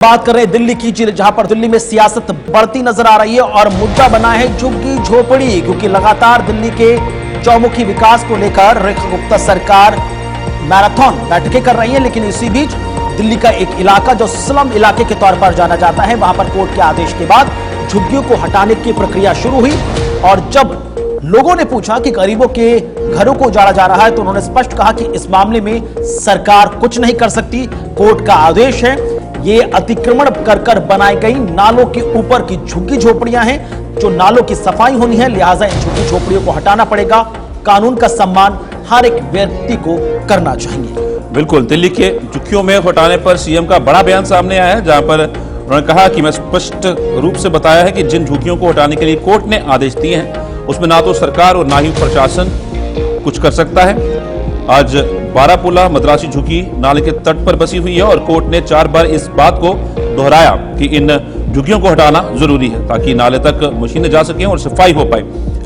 बात कर रहे हैं दिल्ली की, जहां पर दिल्ली में सियासत बढ़ती नजर आ रही है और मुद्दा बना है झुग्गी झोपड़ी, क्योंकि लगातार दिल्ली के चौमुखी विकास को लेकर रेखा गुप्ता सरकार मैराथन बैठकें कर रही है। लेकिन इसी बीच दिल्ली का एक इलाका जो स्लम इलाके के तौर पर जाना जाता है, वहां पर कोर्ट के आदेश के बाद झुग्गियों को हटाने की प्रक्रिया शुरू हुई। और जब लोगों ने पूछा कि गरीबों के घरों को उजाड़ा जा रहा है, तो उन्होंने स्पष्ट कहा कि इस मामले में सरकार कुछ नहीं कर सकती, कोर्ट का आदेश है। ये अतिक्रमण कर बनाई गई नालों के ऊपर की झुग्गी झोपड़ियां हैं, जो नालों की सफाई होनी है, लिहाजा इन झुग्गी झोपड़ियों को हटाना पड़ेगा। कानून का सम्मान हर एक व्यक्ति को करना चाहिए। बिल्कुल, दिल्ली के झुग्गियों में हटाने पर सीएम का बड़ा बयान सामने आया है, जहां पर उन्होंने कहा कि मैं स्पष्ट रूप से बताया है कि जिन झुग्गियों को हटाने के लिए कोर्ट ने आदेश दिए हैं, उसमें ना तो सरकार और ना ही प्रशासन कुछ कर सकता है। आज बारापुला मद्रासी झुग्गी नाले के तट पर बसी हुई है और कोर्ट ने 4 बार इस बात को दोहराया कि इन झुग्गियों को हटाना जरूरी है ताकि नाले तक मशीनें जा सकें और सफाई हो पाए।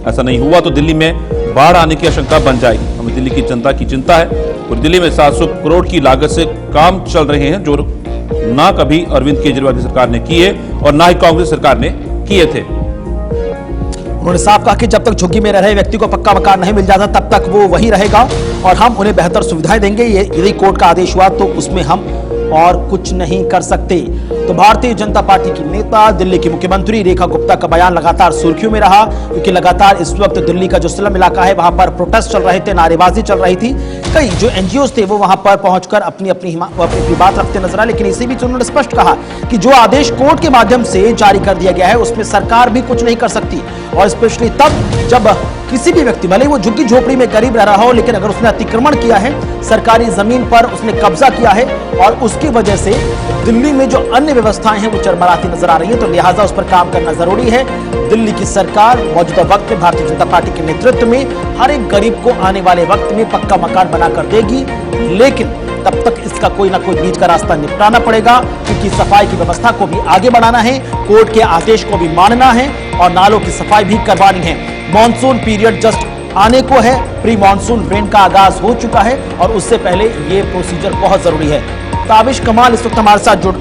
ऐसा नहीं हुआ तो दिल्ली में बाढ़ आने की आशंका बन जाएगी। हमें दिल्ली की जनता की चिंता है और दिल्ली में 700 करोड़ की लागत से काम चल रहे हैं, जो ना कभी अरविंद केजरीवाल की सरकार ने किए और ना ही कांग्रेस सरकार ने किए थे। उन्होंने साफ कहा कि जब तक झुग्गी में रह रहे व्यक्ति को पक्का मकान नहीं मिल जाता, तब तक वो वही रहेगा और हम उन्हें बेहतर सुविधाएं देंगे। यदि कोर्ट का आदेश हुआ तो उसमें हम और कुछ नहीं कर सकते। तो भारतीय जनता पार्टी की नेता दिल्ली की मुख्यमंत्री रेखा गुप्ता का बयान लगातार सुर्खियों में रहा, क्योंकि लगातार इस वक्त दिल्ली का जो स्लम इलाका है, वहां पर प्रोटेस्ट चल रहे थे, नारेबाजी चल रही थी। कई जो एनजीओज थे वो वहां पर पहुंचकर अपनी बात रखते नजर आए। लेकिन इसी बीच उन्होंने स्पष्ट कहा कि जो आदेश कोर्ट के माध्यम से जारी कर दिया गया है, उसमें सरकार भी कुछ नहीं कर सकती। और स्पेशली तब जब किसी भी व्यक्ति, भले वो झुग्गी झोपड़ी में गरीब रह रहा हो, लेकिन अगर उसने अतिक्रमण किया है, सरकारी जमीन पर उसने कब्जा किया है और उसकी वजह से दिल्ली में जो अन्य व्यवस्थाएं हैं वो चरमराती नजर आ रही है, तो लिहाजा उस पर काम करना जरूरी है। दिल्ली की सरकार मौजूदा वक्त में भारतीय जनता पार्टी के नेतृत्व में हर एक गरीब को आने वाले वक्त में पक्का मकान बनाकर देगी, लेकिन तब तक इसका कोई ना कोई बीच का रास्ता निपटाना पड़ेगा, क्योंकि सफाई की व्यवस्था को भी आगे बढ़ाना है, कोर्ट के आदेश को भी मानना है और नालों की सफाई भी करवानी है। मॉनसून पीरियड जस्ट आने को है, प्री मॉनसून रेन का आगाज हो चुका है और उससे पहले ये प्रोसीजर बहुत जरूरी है। ताबिश कमाल इस वक्त हमारे साथ जुड़